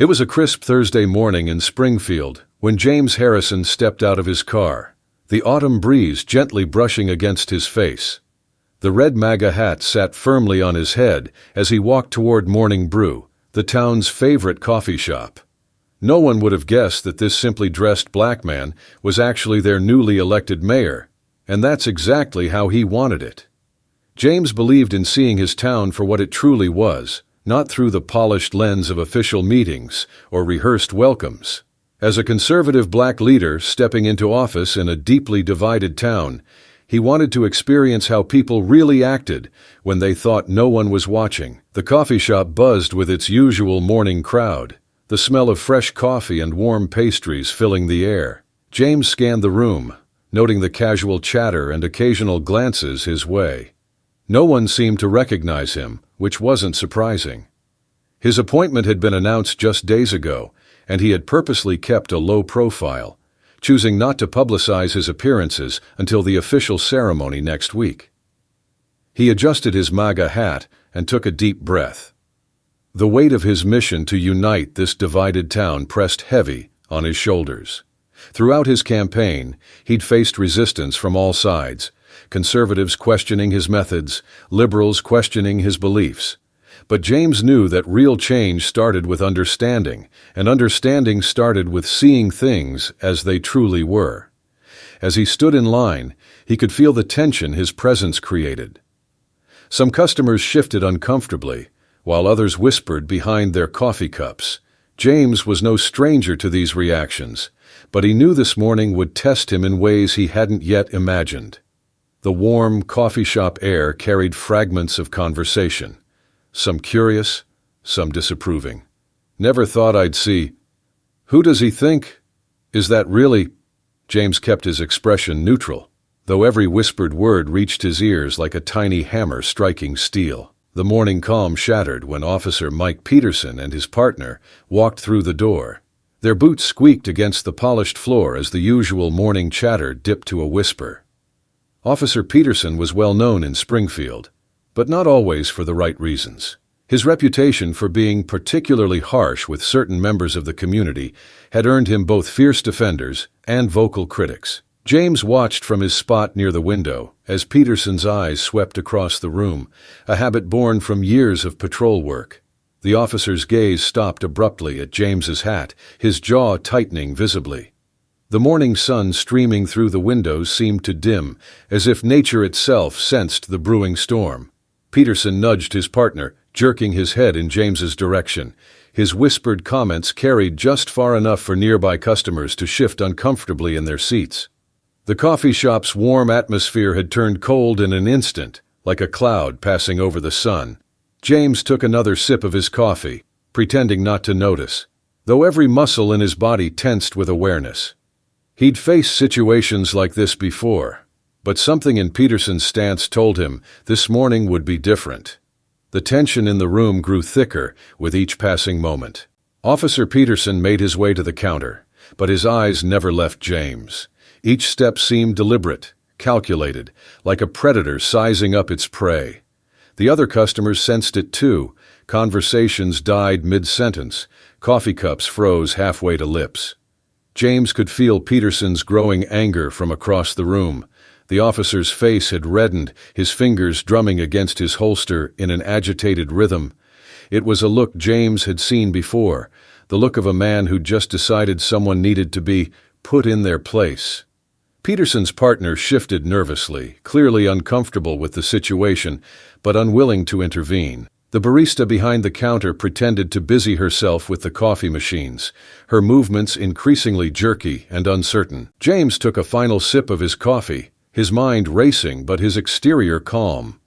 It was a crisp Thursday morning in Springfield when James Harrison stepped out of his car, the autumn breeze gently brushing against his face. The red MAGA hat sat firmly on his head as he walked toward Morning Brew, the town's favorite coffee shop. No one would have guessed that this simply dressed black man was actually their newly elected mayor, and that's exactly how he wanted it. James believed in seeing his town for what it truly was, not through the polished lens of official meetings or rehearsed welcomes. As a conservative black leader stepping into office in a deeply divided town, he wanted to experience how people really acted when they thought no one was watching. The coffee shop buzzed with its usual morning crowd, the smell of fresh coffee and warm pastries filling the air. James scanned the room, noting the casual chatter and occasional glances his way. No one seemed to recognize him, which wasn't surprising. His appointment had been announced just days ago, and he had purposely kept a low profile, choosing not to publicize his appearances until the official ceremony next week. He adjusted his MAGA hat and took a deep breath. The weight of his mission to unite this divided town pressed heavy on his shoulders. Throughout his campaign, he'd faced resistance from all sides, conservatives questioning his methods, liberals questioning his beliefs. But James knew that real change started with understanding, and understanding started with seeing things as they truly were. As he stood in line, he could feel the tension his presence created. Some customers shifted uncomfortably, while others whispered behind their coffee cups. James was no stranger to these reactions, but he knew this morning would test him in ways he hadn't yet imagined. The warm coffee shop air carried fragments of conversation, some curious, some disapproving. "Never thought I'd see. Who does he think? Is that really?" James kept his expression neutral, though every whispered word reached his ears like a tiny hammer striking steel. The morning calm shattered when Officer Mike Peterson and his partner walked through the door. Their boots squeaked against the polished floor as the usual morning chatter dipped to a whisper. Officer Peterson was well known in Springfield, but not always for the right reasons. His reputation for being particularly harsh with certain members of the community had earned him both fierce defenders and vocal critics. James watched from his spot near the window as Peterson's eyes swept across the room, a habit born from years of patrol work. The officer's gaze stopped abruptly at James's hat, his jaw tightening visibly. The morning sun streaming through the windows seemed to dim, as if nature itself sensed the brewing storm. Peterson nudged his partner, jerking his head in James's direction. His whispered comments carried just far enough for nearby customers to shift uncomfortably in their seats. The coffee shop's warm atmosphere had turned cold in an instant, like a cloud passing over the sun. James took another sip of his coffee, pretending not to notice, though every muscle in his body tensed with awareness. He'd faced situations like this before, but something in Peterson's stance told him this morning would be different. The tension in the room grew thicker with each passing moment. Officer Peterson made his way to the counter, but his eyes never left James. Each step seemed deliberate, calculated, like a predator sizing up its prey. The other customers sensed it too. Conversations died mid-sentence. Coffee cups froze halfway to lips. James could feel Peterson's growing anger from across the room. The officer's face had reddened, his fingers drumming against his holster in an agitated rhythm. It was a look James had seen before, the look of a man who'd just decided someone needed to be put in their place. Peterson's partner shifted nervously, clearly uncomfortable with the situation, but unwilling to intervene. The barista behind the counter pretended to busy herself with the coffee machines, her movements increasingly jerky and uncertain. James took a final sip of his coffee, his mind racing but his exterior calm.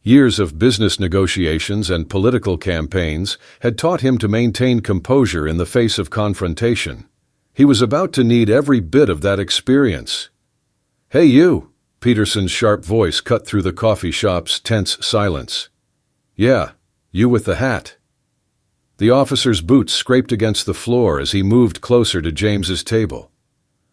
Years of business negotiations and political campaigns had taught him to maintain composure in the face of confrontation. He was about to need every bit of that experience. "Hey you!" Peterson's sharp voice cut through the coffee shop's tense silence. "Yeah, you with the hat." The officer's boots scraped against the floor as he moved closer to James's table.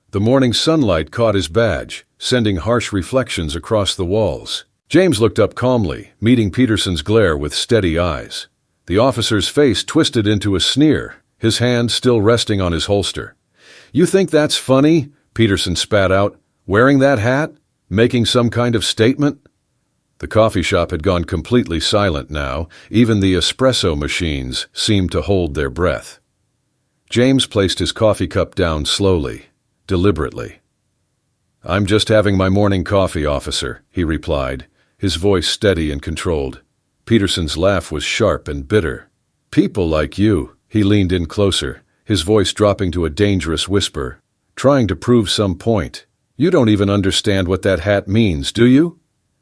The morning sunlight caught his badge, sending harsh reflections across the walls. James looked up calmly, meeting Peterson's glare with steady eyes. The officer's face twisted into a sneer, his hand still resting on his holster. "You think that's funny?" Peterson spat out. "Wearing that hat? Making some kind of statement?" The coffee shop had gone completely silent now. Even the espresso machines seemed to hold their breath. James placed his coffee cup down slowly, deliberately. "I'm just having my morning coffee, officer," he replied, his voice steady and controlled. Peterson's laugh was sharp and bitter. "People like you," he leaned in closer, his voice dropping to a dangerous whisper, "trying to prove some point. You don't even understand what that hat means, do you?"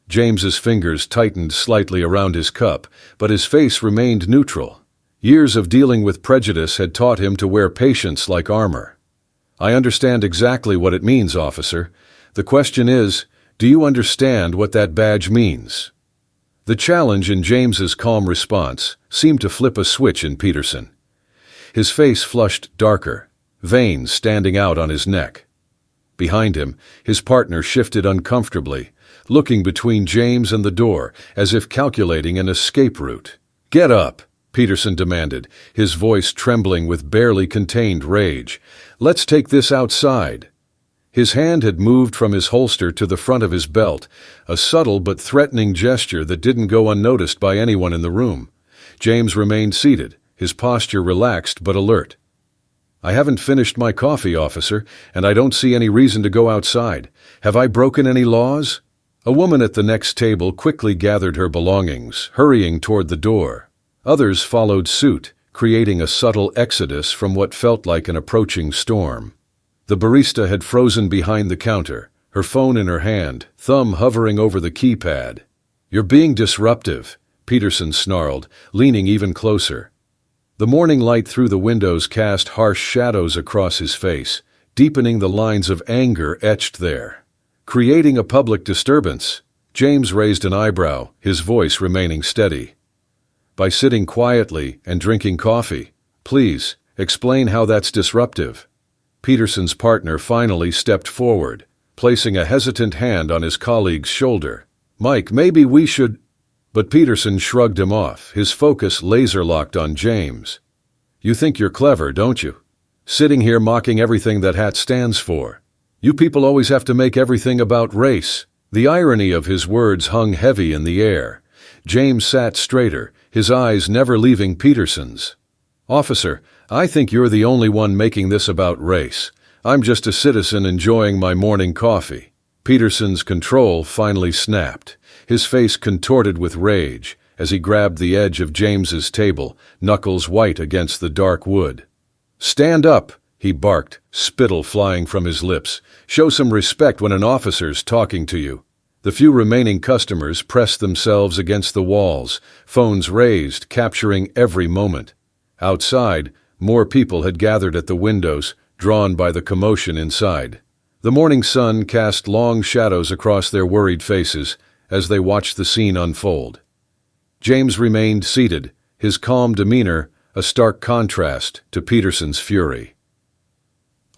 James's fingers tightened slightly around his cup, but his face remained neutral. Years of dealing with prejudice had taught him to wear patience like armor. "I understand exactly what it means, officer. The question is, do you understand what that badge means?" The challenge in James's calm response seemed to flip a switch in Peterson. His face flushed darker, veins standing out on his neck. Behind him, his partner shifted uncomfortably, looking between James and the door as if calculating an escape route. "Get up," Peterson demanded, his voice trembling with barely contained rage. "Let's take this outside." His hand had moved from his holster to the front of his belt, a subtle but threatening gesture that didn't go unnoticed by anyone in the room. James remained seated, his posture relaxed but alert. "I haven't finished my coffee, officer, and I don't see any reason to go outside. Have I broken any laws?" A woman at the next table quickly gathered her belongings, hurrying toward the door. Others followed suit, creating a subtle exodus from what felt like an approaching storm. The barista had frozen behind the counter, her phone in her hand, thumb hovering over the keypad. "You're being disruptive," Peterson snarled, leaning even closer. The morning light through the windows cast harsh shadows across his face, deepening the lines of anger etched there. Creating a public disturbance, James raised an eyebrow, his voice remaining steady. "By sitting quietly and drinking coffee, please, explain how that's disruptive." Peterson's partner finally stepped forward, placing a hesitant hand on his colleague's shoulder. "Mike, maybe we should—" But Peterson shrugged him off, his focus laser-locked on James. "You think you're clever, don't you? Sitting here mocking everything that hat stands for. You people always have to make everything about race." The irony of his words hung heavy in the air. James sat straighter, his eyes never leaving Peterson's. "Officer, I think you're the only one making this about race. I'm just a citizen enjoying my morning coffee." Peterson's control finally snapped, his face contorted with rage as he grabbed the edge of James's table, knuckles white against the dark wood. "Stand up," he barked, spittle flying from his lips. "Show some respect when an officer's talking to you." The few remaining customers pressed themselves against the walls, phones raised, capturing every moment. Outside, more people had gathered at the windows, drawn by the commotion inside. The morning sun cast long shadows across their worried faces as they watched the scene unfold. James remained seated, his calm demeanor a stark contrast to Peterson's fury.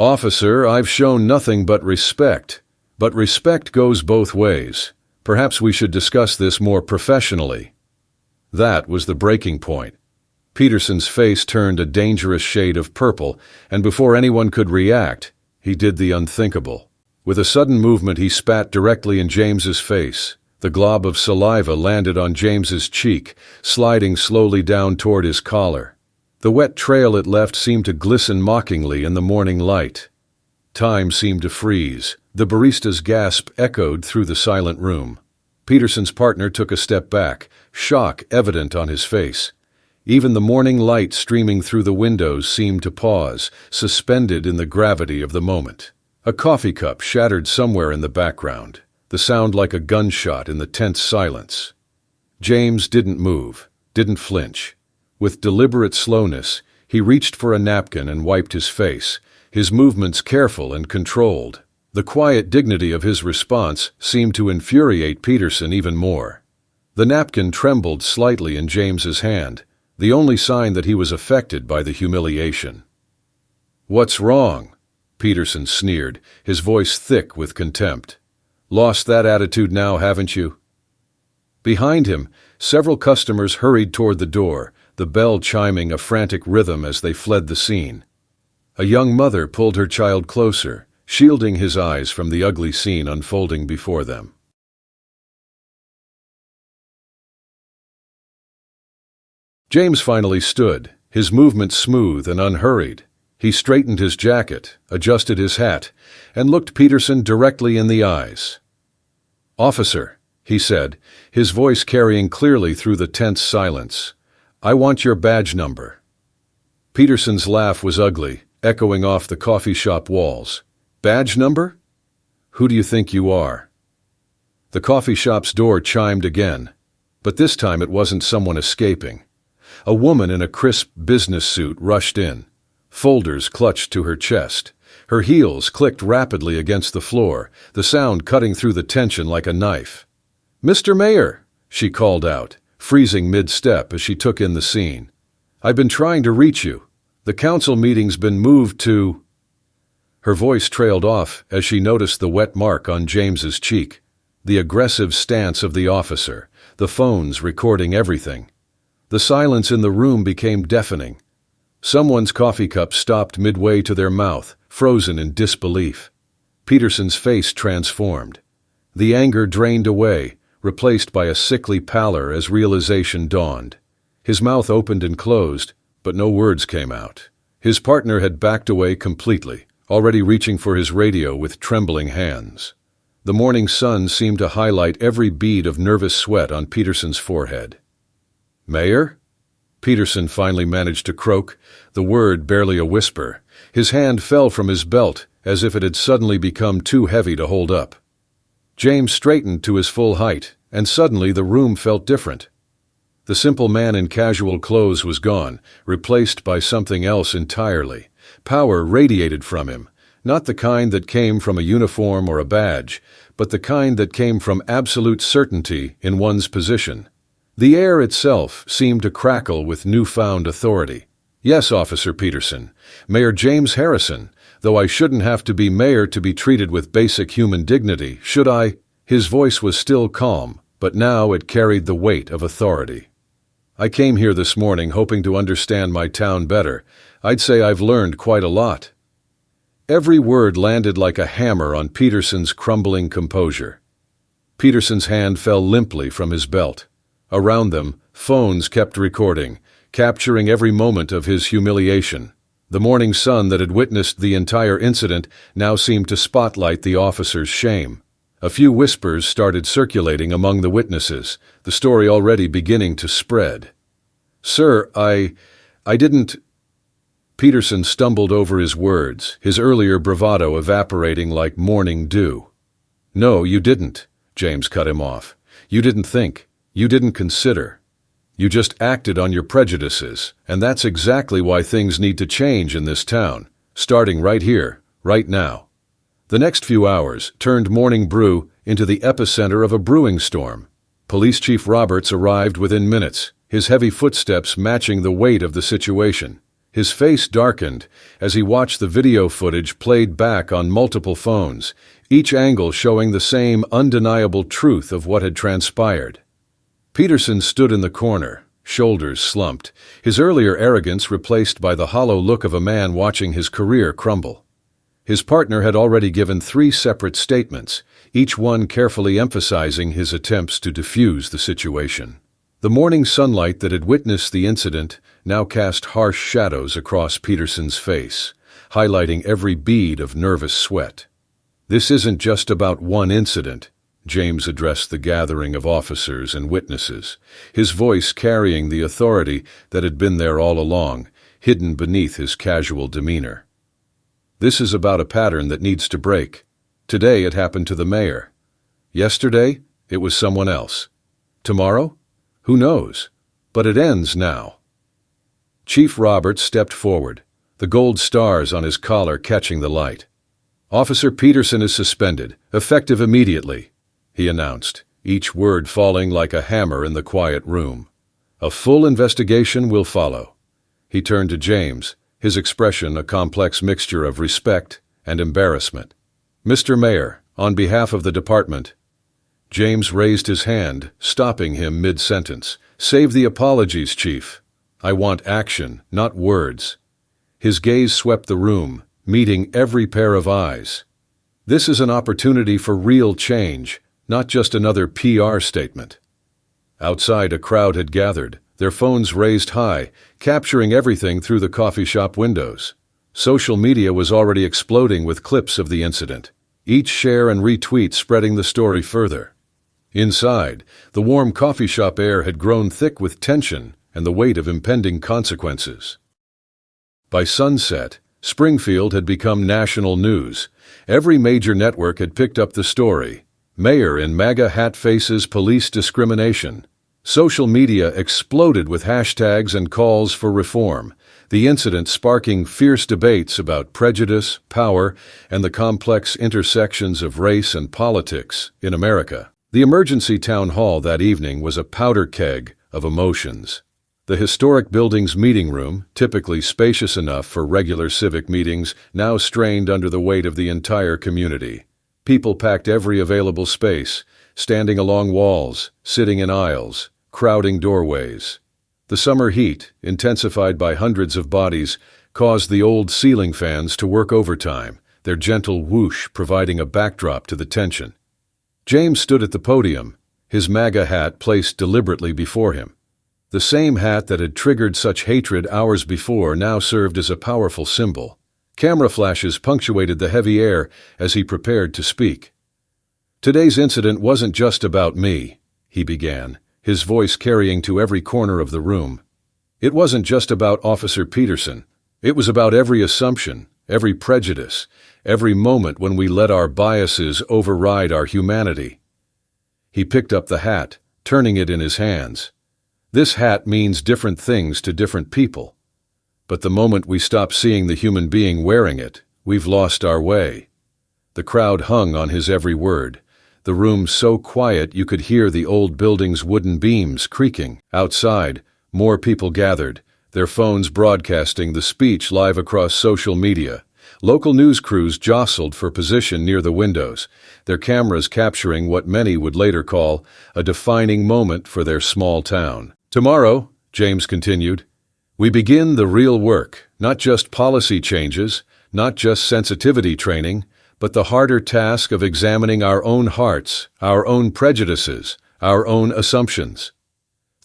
"Officer, I've shown nothing but respect. But respect goes both ways. Perhaps we should discuss this more professionally." That was the breaking point. Peterson's face turned a dangerous shade of purple, and before anyone could react, he did the unthinkable. With a sudden movement, he spat directly in James's face. The glob of saliva landed on James's cheek, sliding slowly down toward his collar. The wet trail it left seemed to glisten mockingly in the morning light. Time seemed to freeze. The barista's gasp echoed through the silent room. Peterson's partner took a step back, shock evident on his face. Even the morning light streaming through the windows seemed to pause, suspended in the gravity of the moment. A coffee cup shattered somewhere in the background, the sound like a gunshot in the tense silence. James didn't move, didn't flinch. With deliberate slowness, he reached for a napkin and wiped his face, his movements careful and controlled. The quiet dignity of his response seemed to infuriate Peterson even more. The napkin trembled slightly in James's hand, the only sign that he was affected by the humiliation. "What's wrong?" Peterson sneered, his voice thick with contempt. "Lost that attitude now, haven't you?" Behind him, several customers hurried toward the door, the bell chiming a frantic rhythm as they fled the scene. A young mother pulled her child closer, shielding his eyes from the ugly scene unfolding before them. James finally stood, his movements smooth and unhurried. He straightened his jacket, adjusted his hat, and looked Peterson directly in the eyes. "Officer," he said, his voice carrying clearly through the tense silence, "I want your badge number." Peterson's laugh was ugly, echoing off the coffee shop walls. "Badge number? Who do you think you are?" The coffee shop's door chimed again, but this time it wasn't someone escaping. A woman in a crisp business suit rushed in. Folders clutched to her chest. Her heels clicked rapidly against the floor, the sound cutting through the tension like a knife. "Mr. Mayor," she called out, freezing mid-step as she took in the scene. "I've been trying to reach you. The council meeting's been moved to—" Her voice trailed off as she noticed the wet mark on James's cheek, the aggressive stance of the officer, the phones recording everything. The silence in the room became deafening. Someone's coffee cup stopped midway to their mouth, frozen in disbelief. Peterson's face transformed. The anger drained away, replaced by a sickly pallor as realization dawned. His mouth opened and closed, but no words came out. His partner had backed away completely, already reaching for his radio with trembling hands. The morning sun seemed to highlight every bead of nervous sweat on Peterson's forehead. "Mayor?" Peterson finally managed to croak, the word barely a whisper. His hand fell from his belt as if it had suddenly become too heavy to hold up. James straightened to his full height, and suddenly the room felt different. The simple man in casual clothes was gone, replaced by something else entirely. Power radiated from him, not the kind that came from a uniform or a badge, but the kind that came from absolute certainty in one's position. The air itself seemed to crackle with newfound authority. "Yes, Officer Peterson, Mayor James Harrison, though I shouldn't have to be mayor to be treated with basic human dignity, should I?" His voice was still calm, but now it carried the weight of authority. "I came here this morning hoping to understand my town better. I'd say I've learned quite a lot." Every word landed like a hammer on Peterson's crumbling composure. Peterson's hand fell limply from his belt. Around them, phones kept recording, capturing every moment of his humiliation. The morning sun that had witnessed the entire incident now seemed to spotlight the officer's shame. A few whispers started circulating among the witnesses, the story already beginning to spread. "Sir, I didn't—" Peterson stumbled over his words, his earlier bravado evaporating like morning dew. "No, you didn't," James cut him off. "You didn't think. You didn't consider. You just acted on your prejudices, and that's exactly why things need to change in this town, starting right here, right now." The next few hours turned Morning Brew into the epicenter of a brewing storm. Police Chief Roberts arrived within minutes, his heavy footsteps matching the weight of the situation. His face darkened as he watched the video footage played back on multiple phones, each angle showing the same undeniable truth of what had transpired. Peterson stood in the corner, shoulders slumped, his earlier arrogance replaced by the hollow look of a man watching his career crumble. His partner had already given 3 separate statements, each one carefully emphasizing his attempts to defuse the situation. The morning sunlight that had witnessed the incident now cast harsh shadows across Peterson's face, highlighting every bead of nervous sweat. "This isn't just about one incident," James addressed the gathering of officers and witnesses, his voice carrying the authority that had been there all along, hidden beneath his casual demeanor. "This is about a pattern that needs to break. Today it happened to the mayor. Yesterday, it was someone else. Tomorrow? Who knows? But it ends now." Chief Roberts stepped forward, the gold stars on his collar catching the light. "Officer Peterson is suspended, effective immediately," he announced, each word falling like a hammer in the quiet room. "A full investigation will follow." He turned to James, his expression a complex mixture of respect and embarrassment. "Mr. Mayor, on behalf of the department—" James raised his hand, stopping him mid-sentence. "Save the apologies, Chief. I want action, not words." His gaze swept the room, meeting every pair of eyes. This is an opportunity for real change, not just another PR statement. Outside, a crowd had gathered, their phones raised high, capturing everything through the coffee shop windows. Social media was already exploding with clips of the incident, each share and retweet spreading the story further. Inside, the warm coffee shop air had grown thick with tension and the weight of impending consequences. By sunset, Springfield had become national news. Every major network had picked up the story. Mayor in MAGA hat faces police discrimination. Social media exploded with hashtags and calls for reform, the incident sparking fierce debates about prejudice, power, and the complex intersections of race and politics in America. The emergency town hall that evening was a powder keg of emotions. The historic building's meeting room, typically spacious enough for regular civic meetings, now strained under the weight of the entire community. People packed every available space, standing along walls, sitting in aisles, crowding doorways. The summer heat, intensified by hundreds of bodies, caused the old ceiling fans to work overtime, their gentle whoosh providing a backdrop to the tension. James stood at the podium, his MAGA hat placed deliberately before him. The same hat that had triggered such hatred hours before now served as a powerful symbol. Camera flashes punctuated the heavy air as he prepared to speak. "Today's incident wasn't just about me," he began, his voice carrying to every corner of the room. "It wasn't just about Officer Peterson. It was about every assumption, every prejudice, every moment when we let our biases override our humanity." He picked up the hat, turning it in his hands. This hat means different things to different people. But the moment we stop seeing the human being wearing it, we've lost our way. The crowd hung on his every word, the room so quiet you could hear the old building's wooden beams creaking. Outside, more people gathered, their phones broadcasting the speech live across social media. Local news crews jostled for position near the windows, their cameras capturing what many would later call a defining moment for their small town. "Tomorrow," James continued, "we begin the real work, not just policy changes, not just sensitivity training, but the harder task of examining our own hearts, our own prejudices, our own assumptions."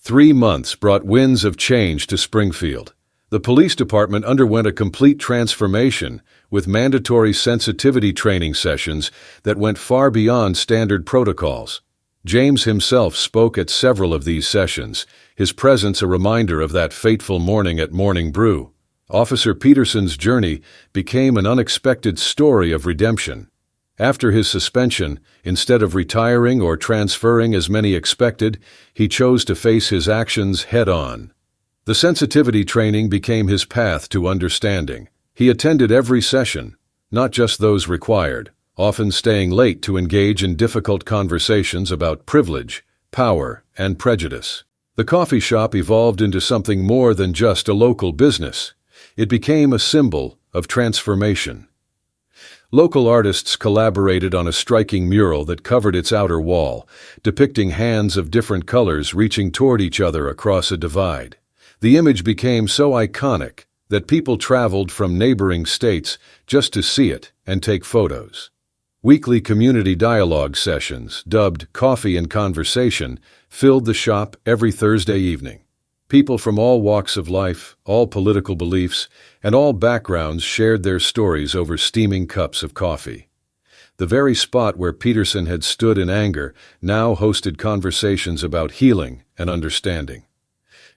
3 months brought winds of change to Springfield. The police department underwent a complete transformation with mandatory sensitivity training sessions that went far beyond standard protocols. James himself spoke at several of these sessions, his presence a reminder of that fateful morning at Morning Brew. Officer Peterson's journey became an unexpected story of redemption. After his suspension, instead of retiring or transferring as many expected, he chose to face his actions head-on. The sensitivity training became his path to understanding. He attended every session, not just those required, often staying late to engage in difficult conversations about privilege, power, and prejudice. The coffee shop evolved into something more than just a local business. It became a symbol of transformation. Local artists collaborated on a striking mural that covered its outer wall, depicting hands of different colors reaching toward each other across a divide. The image became so iconic that people traveled from neighboring states just to see it and take photos. Weekly community dialogue sessions, dubbed Coffee and Conversation, filled the shop every Thursday evening. People from all walks of life, all political beliefs, and all backgrounds shared their stories over steaming cups of coffee. The very spot where Peterson had stood in anger now hosted conversations about healing and understanding.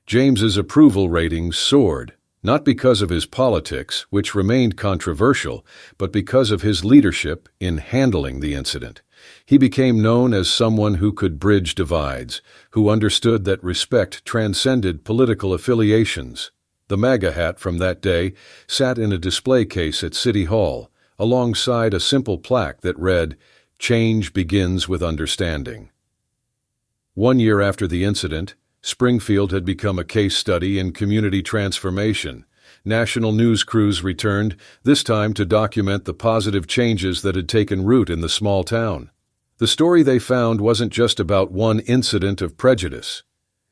James's approval ratings soared, not because of his politics, which remained controversial, but because of his leadership in handling the incident. He became known as someone who could bridge divides, who understood that respect transcended political affiliations. The MAGA hat from that day sat in a display case at City Hall, alongside a simple plaque that read, "Change begins with understanding." 1 year after the incident, Springfield had become a case study in community transformation. National news crews returned, this time to document the positive changes that had taken root in the small town. The story they found wasn't just about one incident of prejudice.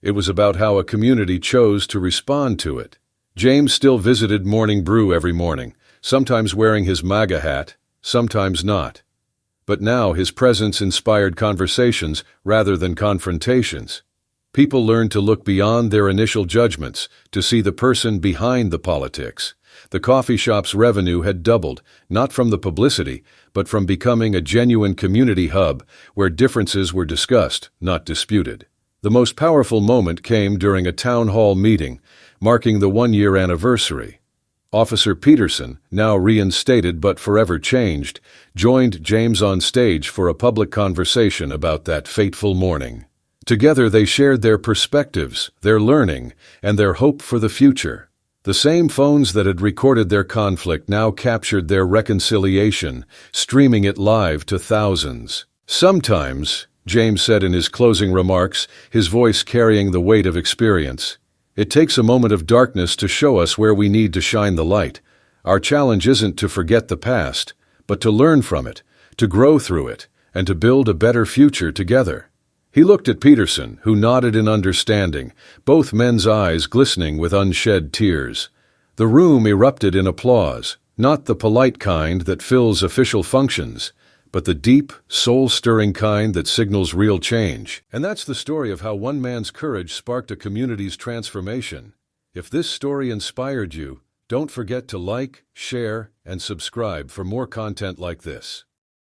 It was about how a community chose to respond to it. James still visited Morning Brew every morning, sometimes wearing his MAGA hat, sometimes not. But now his presence inspired conversations rather than confrontations. People learned to look beyond their initial judgments, to see the person behind the politics. The coffee shop's revenue had doubled, not from the publicity, but from becoming a genuine community hub where differences were discussed, not disputed. The most powerful moment came during a town hall meeting, marking the one-year anniversary. Officer Peterson, now reinstated but forever changed, joined James on stage for a public conversation about that fateful morning. Together they shared their perspectives, their learning, and their hope for the future. The same phones that had recorded their conflict now captured their reconciliation, streaming it live to thousands. "Sometimes," James said in his closing remarks, his voice carrying the weight of experience, "it takes a moment of darkness to show us where we need to shine the light. Our challenge isn't to forget the past, but to learn from it, to grow through it, and to build a better future together." He looked at Peterson, who nodded in understanding, both men's eyes glistening with unshed tears. The room erupted in applause, not the polite kind that fills official functions, but the deep, soul-stirring kind that signals real change. And that's the story of how one man's courage sparked a community's transformation. If this story inspired you, don't forget to like, share, and subscribe for more content like this.